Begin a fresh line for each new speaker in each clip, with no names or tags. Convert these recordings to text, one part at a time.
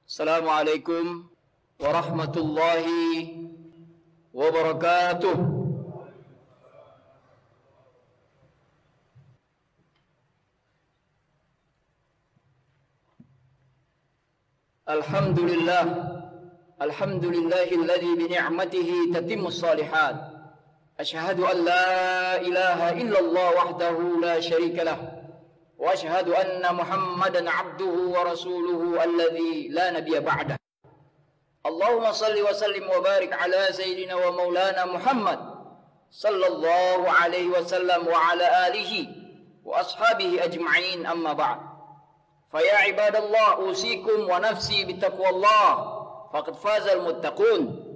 Assalamualaikum warahmatullahi wabarakatuh. Alhamdulillah, alhamdulillahilladzi bi ni'matihi tatimmus shalihat. Asyhadu an la ilaha illallah wahdahu la syarika lah. Wa asyhadu anna Muhammadan abduhu wa rasuluhu alladzi la nabiyya ba'dah. Allahumma salli wa sallim wa barik ala sayyidina wa maulana Muhammad sallallahu alaihi wasallam wa ala alihi wa ashabihi ajma'in, amma ba'd. Fa ya ibadallah, usikum wa nafsi bittaqwallah faqad fazal muttaqun.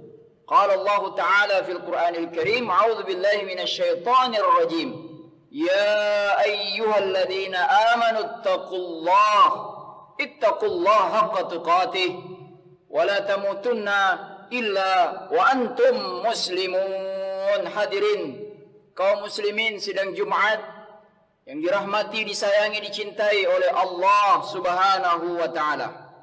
Qala Allah ta'ala fil Qur'anil Karim, a'udzu billahi minasy syaithanir rajim. Ya ayyuhalladzina amanu ittaqullaha haqqa tuqatih wa la tamutunna illa wa antum muslimun. Hadirin kaum muslimin sidang Jumat yang dirahmati, disayangi, dicintai oleh Allah Subhanahu wa taala.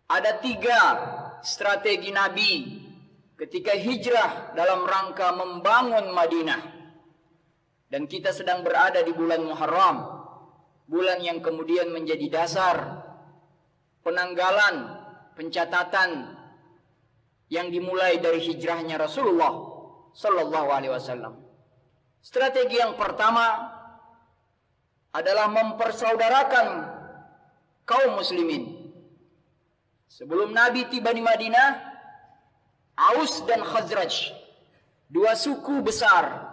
Ada 3 strategi Nabi ketika hijrah dalam rangka membangun Madinah. Dan kita sedang berada di bulan Muharram, bulan yang kemudian menjadi dasar penanggalan, pencatatan yang dimulai dari hijrahnya Rasulullah sallallahu alaihi wasallam. Strategi yang pertama adalah mempersaudarakan kaum muslimin. Sebelum Nabi tiba di Madinah, Aus dan Khazraj, 2 suku besar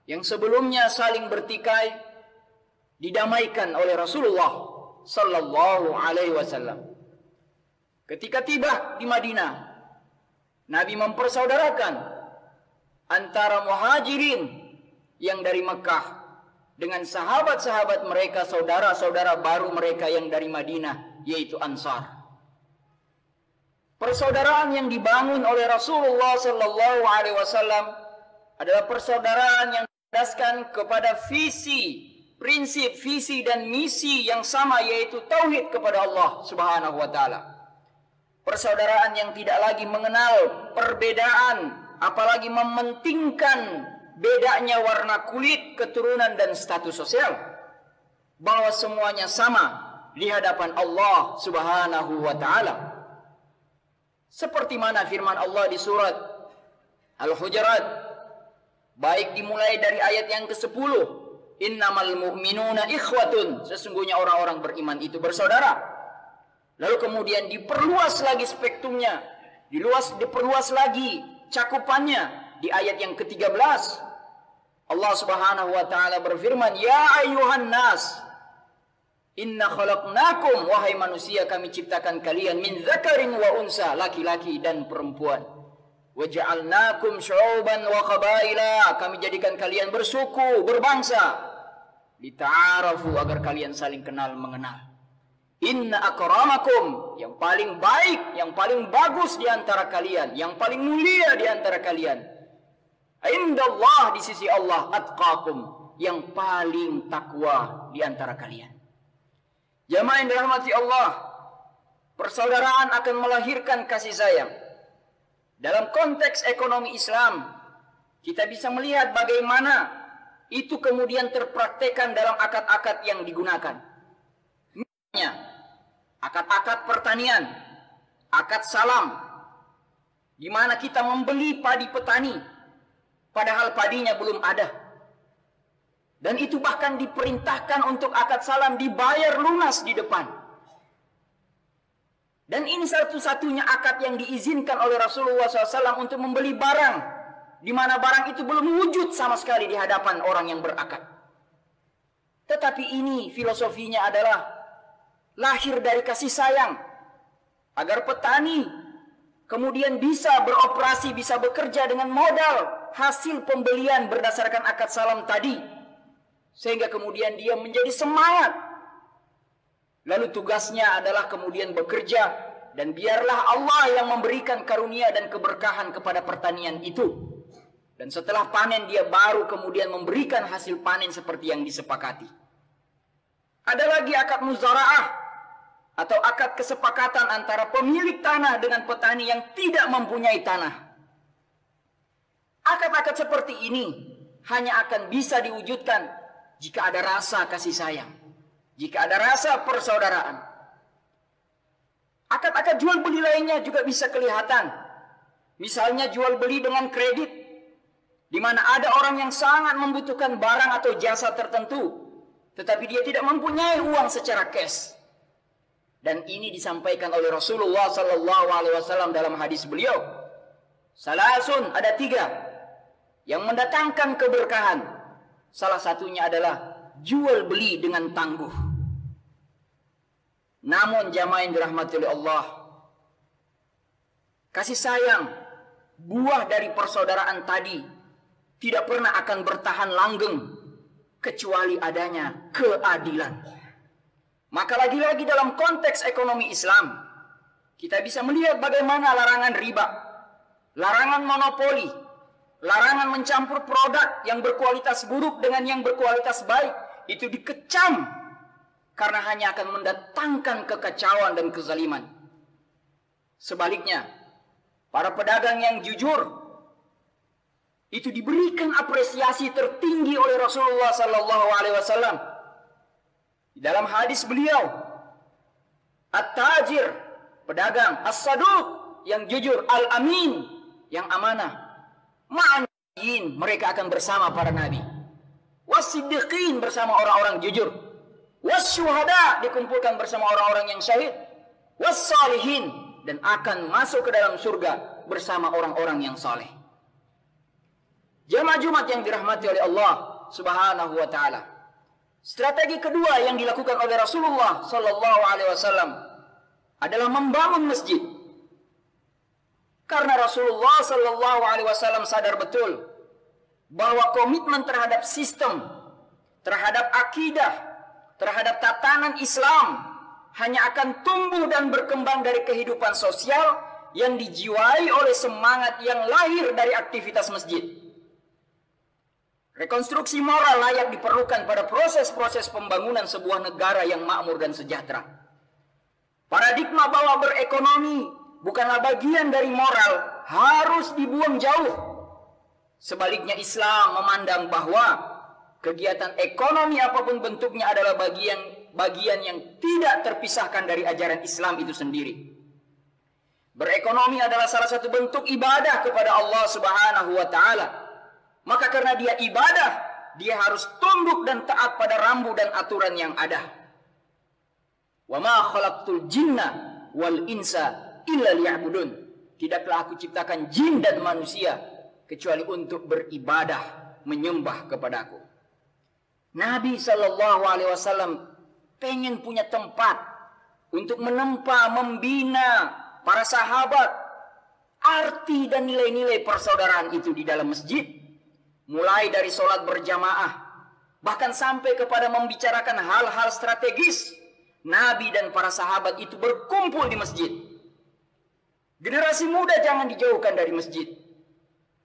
yang sebelumnya saling bertikai, didamaikan oleh Rasulullah sallallahu alaihi wasallam. Ketika tiba di Madinah, Nabi mempersaudarakan antara muhajirin yang dari Mekah dengan sahabat-sahabat mereka, saudara-saudara baru mereka yang dari Madinah, yaitu Ansar. Persaudaraan yang dibangun oleh Rasulullah sallallahu alaihi wasallam adalah persaudaraan yang berdasarkan kepada visi, prinsip, visi dan misi yang sama, yaitu tauhid kepada Allah Subhanahu wa taala. Persaudaraan yang tidak lagi mengenal perbedaan, apalagi mementingkan bedanya warna kulit, keturunan dan status sosial, bahwa semuanya sama di hadapan Allah Subhanahu wa taala. Seperti mana firman Allah di surat Al-Hujurat, baik dimulai dari ayat yang ke-10, innamal mu'minuna ikhwatun, sesungguhnya orang-orang beriman itu bersaudara. Lalu kemudian diperluas lagi spektrumnya, diperluas lagi cakupannya di ayat yang ke-13. Allah Subhanahu wa taala berfirman, ya ayyuhan nas inna khalaqnakum, wahai manusia kami ciptakan kalian, min dzakarin wa unsa, laki-laki dan perempuan. Waja'alnakum syu'uban wa qabaila, kami jadikan kalian bersuku, berbangsa, lita'arafu, agar kalian saling kenal mengenal. Inna akramakum, yang paling baik, yang paling bagus di antara kalian, yang paling mulia di antara kalian, indallah, di sisi Allah, atqakum, yang paling takwa di antara kalian. Jamaah yang dirahmati Allah, persaudaraan akan melahirkan kasih sayang. Dalam konteks ekonomi Islam, kita bisa melihat bagaimana itu kemudian terpraktekkan dalam akad-akad yang digunakan. Misalnya, akad-akad pertanian, akad salam, di mana kita membeli padi petani, padahal padinya belum ada. Dan itu bahkan diperintahkan untuk akad salam dibayar lunas di depan. Dan ini satu-satunya akad yang diizinkan oleh Rasulullah SAW untuk membeli barang, di mana barang itu belum wujud sama sekali di hadapan orang yang berakad. Tetapi ini filosofinya adalah lahir dari kasih sayang, agar petani kemudian bisa beroperasi, bisa bekerja dengan modal hasil pembelian berdasarkan akad salam tadi, sehingga kemudian dia menjadi semangat. Lalu tugasnya adalah kemudian bekerja, dan biarlah Allah yang memberikan karunia dan keberkahan kepada pertanian itu. Dan setelah panen dia baru kemudian memberikan hasil panen seperti yang disepakati. Ada lagi akad muzara'ah, atau akad kesepakatan antara pemilik tanah dengan petani yang tidak mempunyai tanah. Akad-akad seperti ini hanya akan bisa diwujudkan jika ada rasa kasih sayang, jika ada rasa persaudaraan. Akad-akad jual beli lainnya juga bisa kelihatan. Misalnya jual beli dengan kredit, di mana ada orang yang sangat membutuhkan barang atau jasa tertentu, tetapi dia tidak mempunyai uang secara cash. Dan ini disampaikan oleh Rasulullah SAW dalam hadis beliau. Salasun, ada 3 yang mendatangkan keberkahan. Salah satunya adalah jual beli dengan tangguh. Namun jamaah yang dirahmati oleh Allah, kasih sayang, buah dari persaudaraan tadi tidak pernah akan bertahan langgeng kecuali adanya keadilan. Maka lagi-lagi dalam konteks ekonomi Islam, kita bisa melihat bagaimana larangan riba, larangan monopoli, larangan mencampur produk yang berkualitas buruk dengan yang berkualitas baik itu dikecam karena hanya akan mendatangkan kekacauan dan kezaliman. Sebaliknya, para pedagang yang jujur itu diberikan apresiasi tertinggi oleh Rasulullah SAW. Di dalam hadis beliau, at-tajir, pedagang, as-saduq, yang jujur, al-amin, yang amanah, ma'an nabiyyin, mereka akan bersama para nabi, was-siddiqin, bersama orang-orang jujur, was-syuhada, dikumpulkan bersama orang-orang yang syahid, was-salihin, dan akan masuk ke dalam surga bersama orang-orang yang saleh. Jamaah Jumat yang dirahmati oleh Allah Subhanahu wa taala. Strategi kedua yang dilakukan oleh Rasulullah sallallahu alaihi wasallam adalah membangun masjid. Karena Rasulullah sallallahu alaihi wasallam sadar betul bahwa komitmen terhadap sistem, terhadap akidah, terhadap tatanan Islam hanya akan tumbuh dan berkembang dari kehidupan sosial yang dijiwai oleh semangat yang lahir dari aktivitas masjid. Rekonstruksi moral layak diperlukan pada proses-proses pembangunan sebuah negara yang makmur dan sejahtera. Paradigma bahwa berekonomi bukanlah bagian dari moral harus dibuang jauh. Sebaliknya Islam memandang bahwa kegiatan ekonomi apapun bentuknya adalah bagian yang tidak terpisahkan dari ajaran Islam itu sendiri. Berekonomi adalah salah satu bentuk ibadah kepada Allah Subhanahu wa taala. Maka karena dia ibadah, dia harus tunduk dan taat pada rambu dan aturan yang ada. Wa ma khalaqtul jinna wal insa illa liya'budun. Tidaklah aku ciptakan jin dan manusia kecuali untuk beribadah, menyembah kepadaku. Nabi sallallahu alaihi wasallam pengen punya tempat untuk menempa, membina para sahabat arti dan nilai-nilai persaudaraan itu di dalam masjid. Mulai dari sholat berjamaah, bahkan sampai kepada membicarakan hal-hal strategis, Nabi dan para sahabat itu berkumpul di masjid. Generasi muda jangan dijauhkan dari masjid.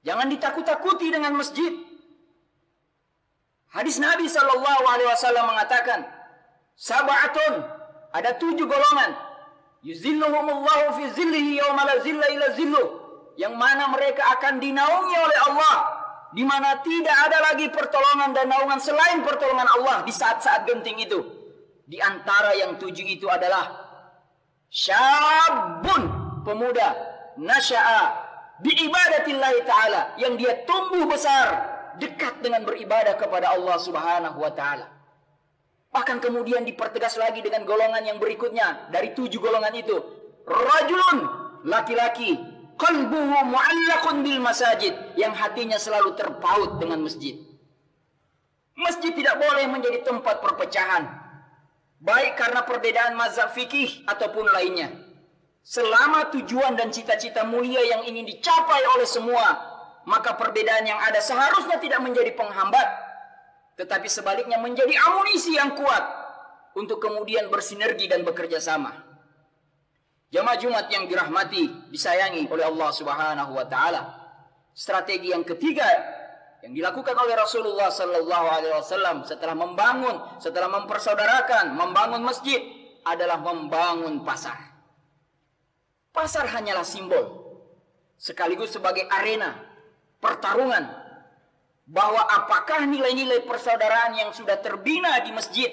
Jangan ditakut-takuti dengan masjid. Hadis Nabi SAW mengatakan, sab'atun, ada 7 golongan, yuzilluhumullahu fi zillihi yawma la zilla illa zilluh, yang mana mereka akan dinaungi oleh Allah, di mana tidak ada lagi pertolongan dan naungan selain pertolongan Allah di saat-saat genting itu. Di antara yang 7 itu adalah syabun, pemuda, nasya'a bi ibadatillahi ta'ala, yang dia tumbuh besar dekat dengan beribadah kepada Allah Subhanahu wa taala. Bahkan kemudian dipertegas lagi dengan golongan yang berikutnya dari 7 golongan itu, rajulun, laki-laki, qalbuhu mu'allaqun bil masajid, yang hatinya selalu terpaut dengan masjid. Masjid tidak boleh menjadi tempat perpecahan, baik karena perbedaan mazhab fikih ataupun lainnya. Selama tujuan dan cita-cita mulia yang ingin dicapai oleh semua, maka perbedaan yang ada seharusnya tidak menjadi penghambat, tetapi sebaliknya menjadi amunisi yang kuat untuk kemudian bersinergi dan bekerja sama. Jamaah Jumat yang dirahmati, disayangi oleh Allah Subhanahu wa taala. Strategi yang ketiga yang dilakukan oleh Rasulullah sallallahu alaihi wasallam setelah membangun, setelah mempersaudarakan, membangun masjid, adalah membangun pasar. Pasar hanyalah simbol, sekaligus sebagai arena pertarungan, bahwa apakah nilai-nilai persaudaraan yang sudah terbina di masjid,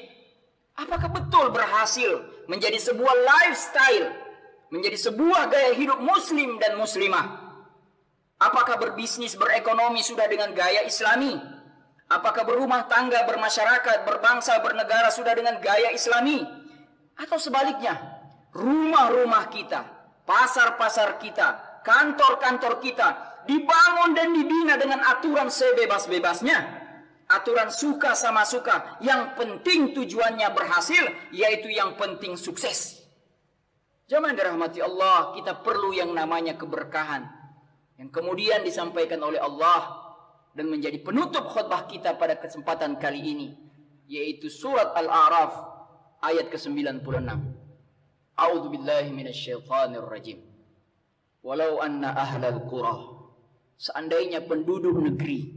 apakah betul berhasil menjadi sebuah lifestyle, menjadi sebuah gaya hidup muslim dan muslimah. Apakah berbisnis, berekonomi sudah dengan gaya islami? Apakah berumah tangga, bermasyarakat, berbangsa, bernegara sudah dengan gaya islami? Atau sebaliknya, rumah-rumah kita, pasar-pasar kita, kantor-kantor kita dibangun dan dibina dengan aturan sebebas-bebasnya, aturan suka sama suka, yang penting tujuannya berhasil, yaitu yang penting sukses. Jamaah dirahmati Allah, kita perlu yang namanya keberkahan, yang kemudian disampaikan oleh Allah dan menjadi penutup khutbah kita pada kesempatan kali ini, yaitu surat Al-A'raf ayat ke-96. A'udzu billahi minasyaitonir rajim. Walau anna ahlal qura, seandainya penduduk negeri,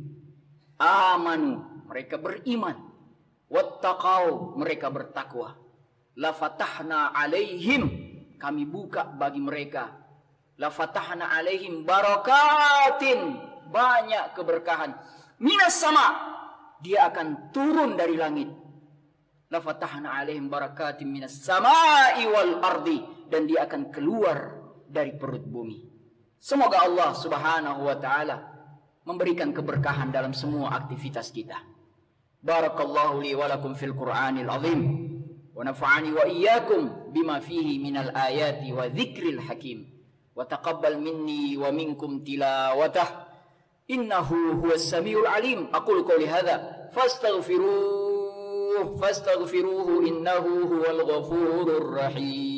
amanu, mereka beriman, wattaqau, mereka bertakwa, la fatahna alaihim, kami buka bagi mereka, la fatahna alaihim barakatin, banyak keberkahan, minas sama, dia akan turun dari langit, la fatahna alaihim barakatin minas sama'i wal ardi, dan dia akan keluar dari perut bumi. Semoga Allah Subhanahu wa taala memberikan keberkahan dalam semua aktivitas kita. Barakallahu li wa lakum fil Qur'anil azim, wa nafa'ani wa iyyakum bima fihi minal ayati wa dzikril hakim. Wa taqabbal minni wa minkum tilawatah, innahu huwas samiul alim. Aqulu qouli hadza fastaghfiruhu innahu huwal ghafurur rahim.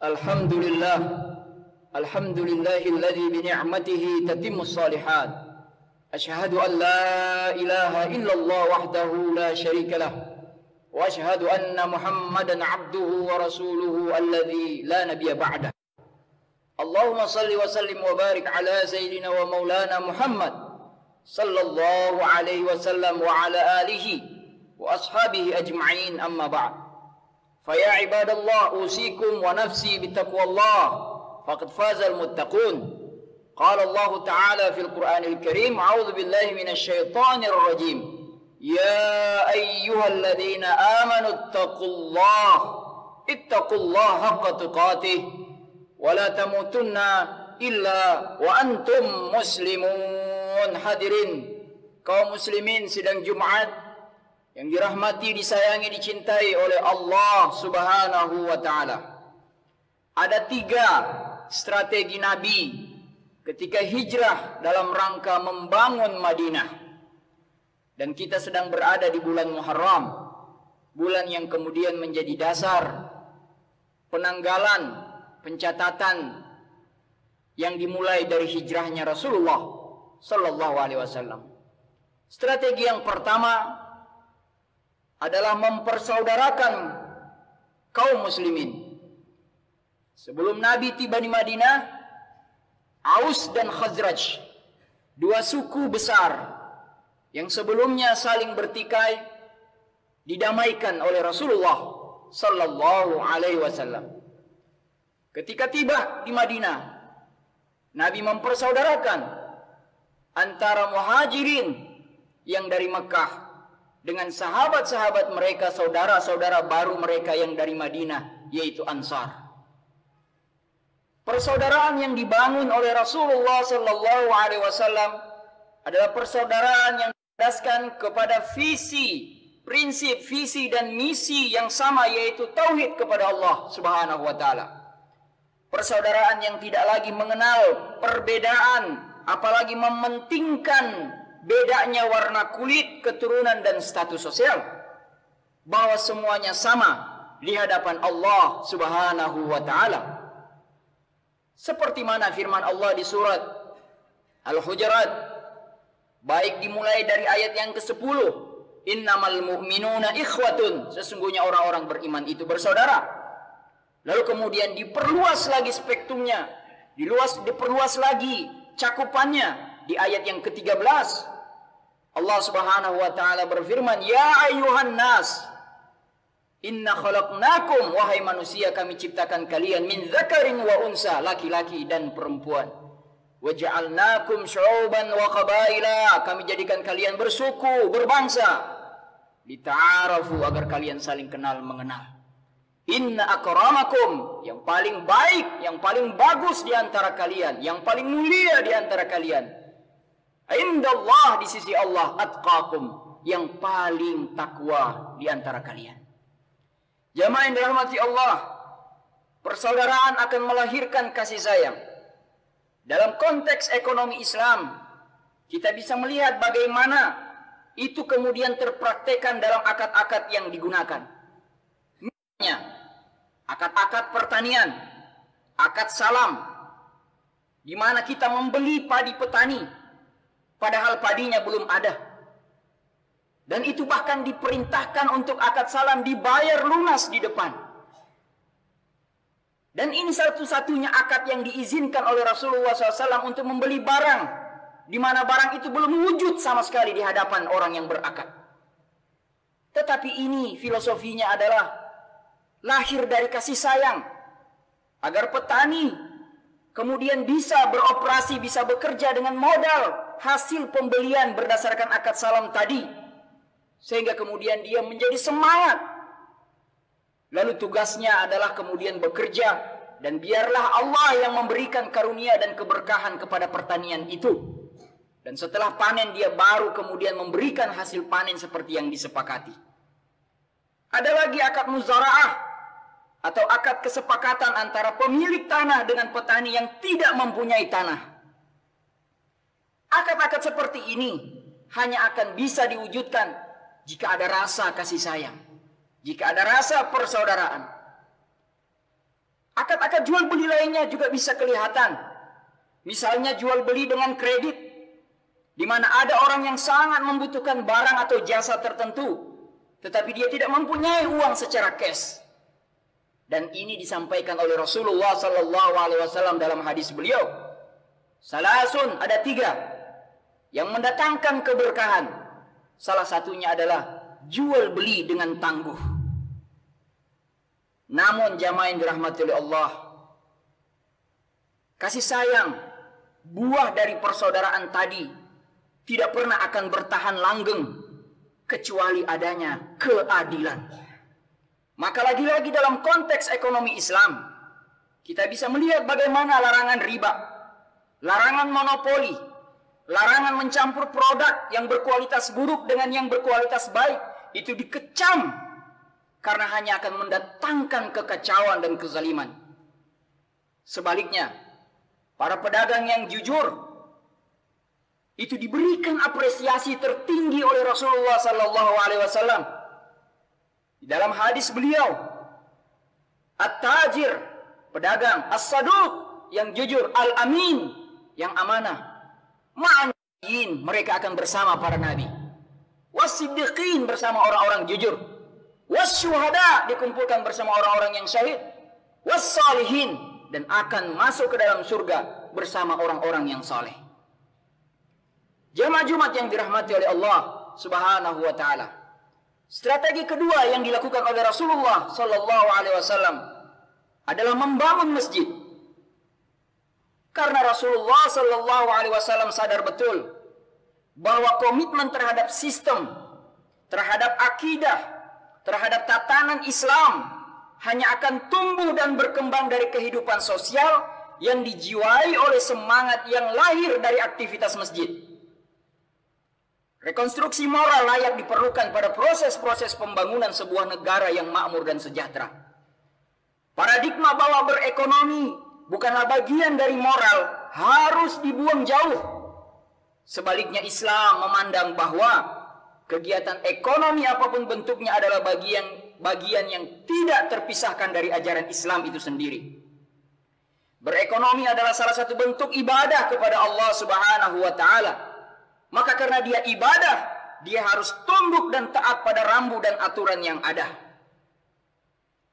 Alhamdulillah, alhamdulillahilladzi bi ni'matihi tatimmus shalihat. Asyhadu an la ilaha illallah wahdahu la syarika lah, wa asyhadu anna Muhammadan abduhu wa rasuluhu alladzi la nabiyya ba'dah. Allahumma salli wa sallim wa barik ala sayyidina wa maulana Muhammad sallallahu alaihi wasallam wa ala alihi wa ashabihi ajma'in, amma ba'd. Fa ya ibadallah, usikum wa nafsi bittaqwallah, faqad fazal muttaqun. Qala Allah Ta'ala fil Qur'anil Karim, a'udzu billahi minasy syaithanir rajim. Ya ayyuhalladzina amanu ittaqullaha haqqa tuqatih wa la tamutunna illa wa antum muslimun. Hadirin kaum muslimin sidang Jumat yang dirahmati, disayangi, dicintai oleh Allah Subhanahu wa taala. Ada 3 strategi Nabi ketika hijrah dalam rangka membangun Madinah. Dan kita sedang berada di bulan Muharram, bulan yang kemudian menjadi dasar penanggalan, pencatatan yang dimulai dari hijrahnya Rasulullah sallallahu alaihi wasallam. Strategi yang pertama adalah mempersaudarakan kaum muslimin. Sebelum Nabi tiba di Madinah, Aus dan Khazraj, 2 suku besar yang sebelumnya saling bertikai, didamaikan oleh Rasulullah sallallahu alaihi wasallam. Ketika tiba di Madinah, Nabi mempersaudarakan antara muhajirin yang dari Mekah dengan sahabat-sahabat mereka, saudara-saudara baru mereka yang dari Madinah, yaitu Ansar. Persaudaraan yang dibangun oleh Rasulullah sallallahu alaihi wasallam adalah persaudaraan yang berdasarkan kepada visi, prinsip, visi dan misi yang sama, yaitu tauhid kepada Allah Subhanahu wa taala. Persaudaraan yang tidak lagi mengenal perbedaan, apalagi mementingkan bedanya warna kulit, keturunan dan status sosial, bahwa semuanya sama di hadapan Allah Subhanahu wa taala. Seperti mana firman Allah di surat Al-Hujurat, baik dimulai dari ayat yang ke-10, innamal mu'minuna ikhwatun, sesungguhnya orang-orang beriman itu bersaudara. Lalu kemudian diperluas lagi spektrumnya, diperluas lagi cakupannya di ayat yang ke-13. Allah Subhanahu wa taala berfirman, "Ya ayyuhan nas, inna khalaqnakum," wahai manusia kami ciptakan kalian, "min dzakarin wa unsa," laki-laki dan perempuan. "Wa ja'alnakum syu'uban wa qabaila," kami jadikan kalian bersuku, berbangsa. "Lita'arafu," agar kalian saling kenal mengenal. "Inna akramakum," yang paling baik, yang paling bagus di antara kalian, yang paling mulia di antara kalian, "Indallah," di sisi Allah, "atqakum," yang paling takwa di antara kalian. Jamaah yang dirahmati Allah, persaudaraan akan melahirkan kasih sayang. Dalam konteks ekonomi Islam, kita bisa melihat bagaimana itu kemudian terpraktekkan dalam akad-akad yang digunakan. Misalnya, akad-akad pertanian, akad salam, di mana kita membeli padi petani, padahal padinya belum ada. Dan itu bahkan diperintahkan untuk akad salam dibayar lunas di depan. Dan ini satu-satunya akad yang diizinkan oleh Rasulullah SAW untuk membeli barang, di mana barang itu belum wujud sama sekali di hadapan orang yang berakad. Tetapi ini filosofinya adalah lahir dari kasih sayang, agar petani kemudian bisa beroperasi, bisa bekerja dengan modal hasil pembelian berdasarkan akad salam tadi, sehingga kemudian dia menjadi semangat. Lalu tugasnya adalah kemudian bekerja, dan biarlah Allah yang memberikan karunia dan keberkahan kepada pertanian itu. Dan setelah panen dia baru kemudian memberikan hasil panen seperti yang disepakati. Ada lagi akad muzara'ah, atau akad kesepakatan antara pemilik tanah dengan petani yang tidak mempunyai tanah. Akad-akad seperti ini hanya akan bisa diwujudkan jika ada rasa kasih sayang, jika ada rasa persaudaraan. Akad-akad jual beli lainnya juga bisa kelihatan. Misalnya jual beli dengan kredit, di mana ada orang yang sangat membutuhkan barang atau jasa tertentu, tetapi dia tidak mempunyai uang secara cash. Dan ini disampaikan oleh Rasulullah SAW dalam hadis beliau. Salasun, ada 3 yang mendatangkan keberkahan. Salah satunya adalah jual beli dengan tangguh. Namun jamaah yang dirahmati oleh Allah, kasih sayang, buah dari persaudaraan tadi, tidak pernah akan bertahan langgeng kecuali adanya keadilan. Maka lagi-lagi dalam konteks ekonomi Islam, kita bisa melihat bagaimana larangan riba, larangan monopoli, larangan mencampur produk yang berkualitas buruk dengan yang berkualitas baik, itu dikecam karena hanya akan mendatangkan kekacauan dan kezaliman. Sebaliknya, para pedagang yang jujur itu diberikan apresiasi tertinggi oleh Rasulullah SAW. Di dalam hadis beliau, at-tajir, pedagang, as-saduq, yang jujur, al-amin, yang amanah, ma'an, mereka akan bersama para nabi, was-siddiqin, bersama orang-orang jujur, was-syuhada, dikumpulkan bersama orang-orang yang syahid, was-salihin, dan akan masuk ke dalam surga bersama orang-orang yang saleh. Jamaah Jumat yang dirahmati oleh Allah Subhanahu wa taala, strategi kedua yang dilakukan oleh Rasulullah sallallahu alaihi wasallam adalah membangun masjid. Karena Rasulullah sallallahu alaihi wasallam sadar betul bahwa komitmen terhadap sistem, terhadap akidah, terhadap tatanan Islam hanya akan tumbuh dan berkembang dari kehidupan sosial yang dijiwai oleh semangat yang lahir dari aktivitas masjid. Rekonstruksi moral layak diperlukan pada proses-proses pembangunan sebuah negara yang makmur dan sejahtera. Paradigma bahwa berekonomi bukanlah bagian dari moral harus dibuang jauh. Sebaliknya, Islam memandang bahwa kegiatan ekonomi apapun bentuknya adalah bagian yang tidak terpisahkan dari ajaran Islam itu sendiri. Berekonomi adalah salah satu bentuk ibadah kepada Allah Subhanahu wa taala. Maka karena dia ibadah, dia harus tunduk dan taat pada rambu dan aturan yang ada.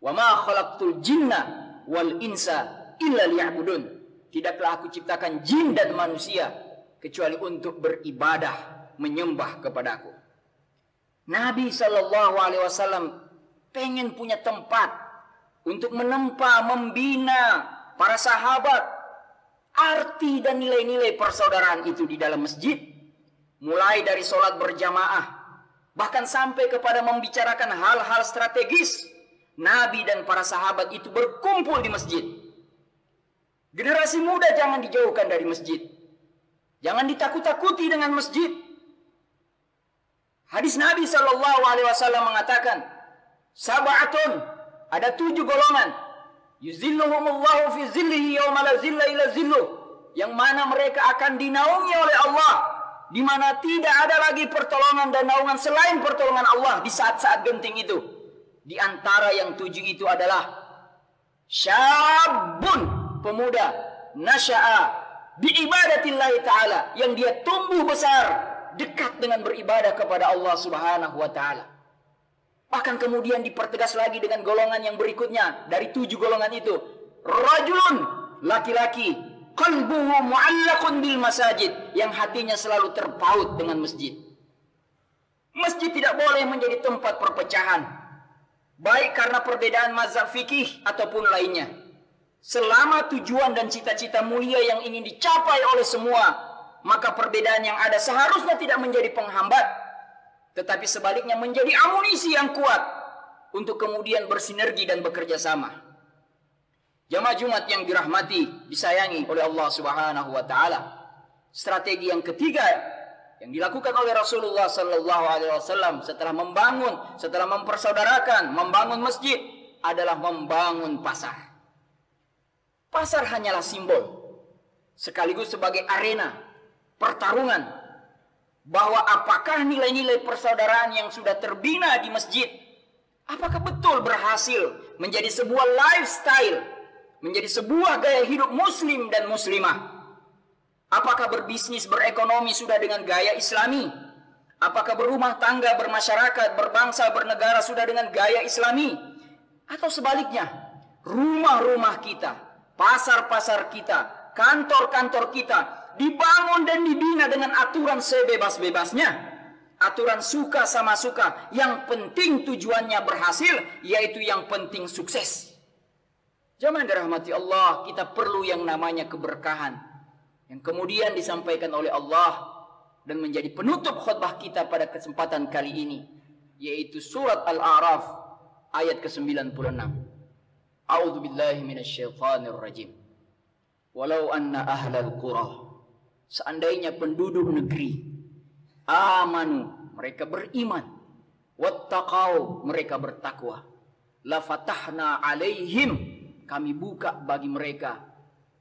Wa ma khalaqtul jinna wal insa illa liya'budun. tidaklah aku ciptakan jin dan manusia kecuali untuk beribadah, menyembah kepadaku. Nabi SAW pengen punya tempat untuk menempa, membina para sahabat. Arti dan nilai-nilai persaudaraan itu di dalam masjid, mulai dari sholat berjamaah, bahkan sampai kepada membicarakan hal-hal strategis, Nabi dan para sahabat itu berkumpul di masjid. Generasi muda jangan dijauhkan dari masjid. Jangan ditakut-takuti dengan masjid. Hadis Nabi SAW mengatakan, sab'atun, ada 7 golongan. Yuzilluhumullahu fi zillihi yawma la zilla illa zilluh, yang mana mereka akan dinaungi oleh Allah, di mana tidak ada lagi pertolongan dan naungan selain pertolongan Allah di saat-saat genting itu. Di antara yang 7 itu adalah syabun, pemuda, nasya'a bi ibadatillahi ta'ala, yang dia tumbuh besar dekat dengan beribadah kepada Allah Subhanahu wa ta'ala. Bahkan kemudian dipertegas lagi dengan golongan yang berikutnya dari 7 golongan itu. Rajulun, laki-laki, qalbuhu mu'allaqun bil masajid, yang hatinya selalu terpaut dengan masjid. Masjid tidak boleh menjadi tempat perpecahan, baik karena perbedaan mazhab fikih ataupun lainnya. Selama tujuan dan cita-cita mulia yang ingin dicapai oleh semua, maka perbedaan yang ada seharusnya tidak menjadi penghambat, tetapi sebaliknya menjadi amunisi yang kuat untuk kemudian bersinergi dan bekerja sama. Jamaah Jumat yang dirahmati, disayangi oleh Allah Subhanahu wa taala. Strategi yang ketiga yang dilakukan oleh Rasulullah sallallahu alaihi wasallam setelah membangun, setelah mempersaudarakan, membangun masjid adalah membangun pasar. Pasar hanyalah simbol sekaligus sebagai arena pertarungan bahwa apakah nilai-nilai persaudaraan yang sudah terbina di masjid, apakah betul berhasil menjadi sebuah lifestyle, menjadi sebuah gaya hidup muslim dan muslimah. Apakah berbisnis, berekonomi sudah dengan gaya islami? Apakah berumah tangga, bermasyarakat, berbangsa, bernegara sudah dengan gaya islami? Atau sebaliknya, rumah-rumah kita, pasar-pasar kita, kantor-kantor kita dibangun dan dibina dengan aturan sebebas-bebasnya, aturan suka sama suka, yang penting tujuannya berhasil, yaitu yang penting sukses. Jamaah dirahmati Allah, kita perlu yang namanya keberkahan yang kemudian disampaikan oleh Allah dan menjadi penutup khutbah kita pada kesempatan kali ini, yaitu surat Al-A'raf ayat ke-96. A'udzu billahi minasyaitonir rajim. Walau anna ahlal qura, seandainya penduduk negeri, amanu, mereka beriman, wattaqau, mereka bertakwa, la fatahna alaihim, kami buka bagi mereka,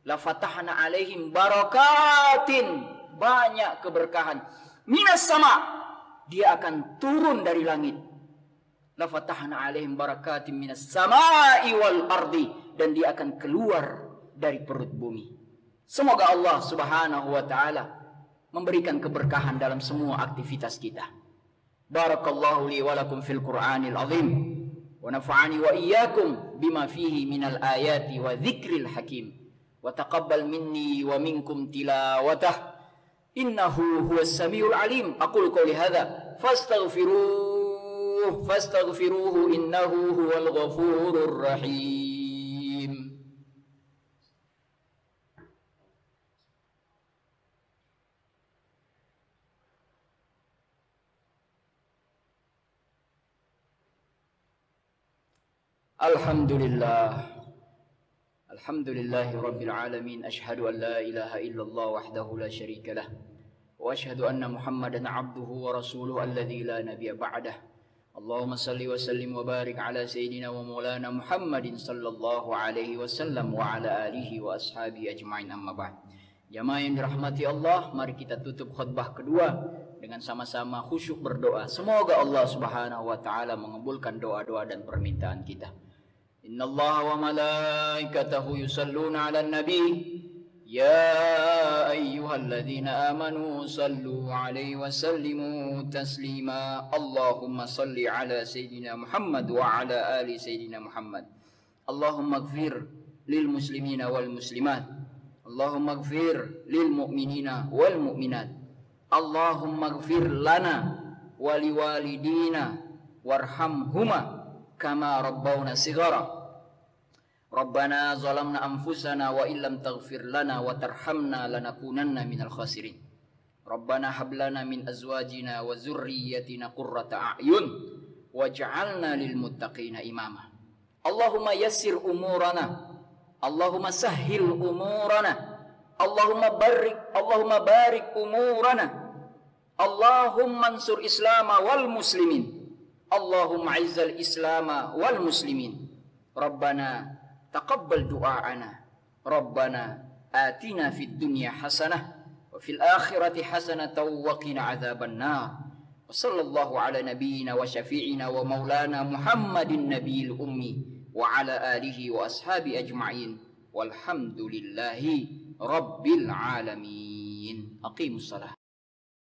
la fatahna alaihim barakatin, banyak keberkahan, minas sama, dia akan turun dari langit, la fatahna alaihim barakatin minas samai wal ardi, dan dia akan keluar dari perut bumi. Semoga Allah Subhanahu wa taala memberikan keberkahan dalam semua aktivitas kita. Barakallahu li wa lakum fil Qur'anil azim wa nafa'ani wa iyyakum bima fihi minal ayati wa dzikril hakim. Wa taqabbal minni wa minkum tilawatah innahu huwas samiul alim. Aqulu qouli hadza fastaghfiruhu innahu huwal ghafurur rahim. Alhamdulillah, alhamdulillahi rabbil alamin. Ashhadu an la ilaha illallah wahdahu la syarika lah, wa ashhadu anna Muhammadan abduhu wa rasuluhu alladzi la nabiyya ba'dah. Allahumma salli wa sallim wa barik ala sayyidina wa maulana Muhammadin sallallahu alaihi wasallam wa ala alihi wa ashabihi ajma'in, amma ba'd. Jamaah yang dirahmati Allah, mari kita tutup khutbah kedua dengan sama-sama khusyuk berdoa. Semoga Allah Subhanahu wa taala mengabulkan doa-doa dan permintaan kita. Inna Allah wa malaikatahu yusalluna ala nabi ya ayyuhalladzina amanu sallu alaihi wa sallimu taslima. Allahumma salli ala sayyidina Muhammad wa ala ali sayyidina Muhammad. Allahumma ighfir lil muslimina wal muslimat Allahumma ighfir lil mu'minina wal mu'minat. Allahumma ighfir lana wa liwalidina warhamhuma kama rabbawna shighara. Rabbana zalamna anfusana wa illam taghfir lana wa tarhamna lanakunanna minal khasirin. Rabbana hab lana min azwajina wa dzurriyyatina qurrata a'yun waj'alna lil muttaqina imama. Allahumma yassir umurana, Allahumma sahhil umurana, Allahumma barik umurana, Allahumma ansur islama wal muslimin, Allahumma izzal islama wal muslimin. Rabbana taqabbal du'aana, Rabbana atina fid dunya hasanah wa fil akhirati hasanatan wa qina adzaban nar. Wa sallallahu ala nabiyyina wa syafi'ina wa maulana Muhammadin nabiyil ummi wa ala alihi wa ashabi ajma'in walhamdulillahi rabbil alamin. Aqimus salah.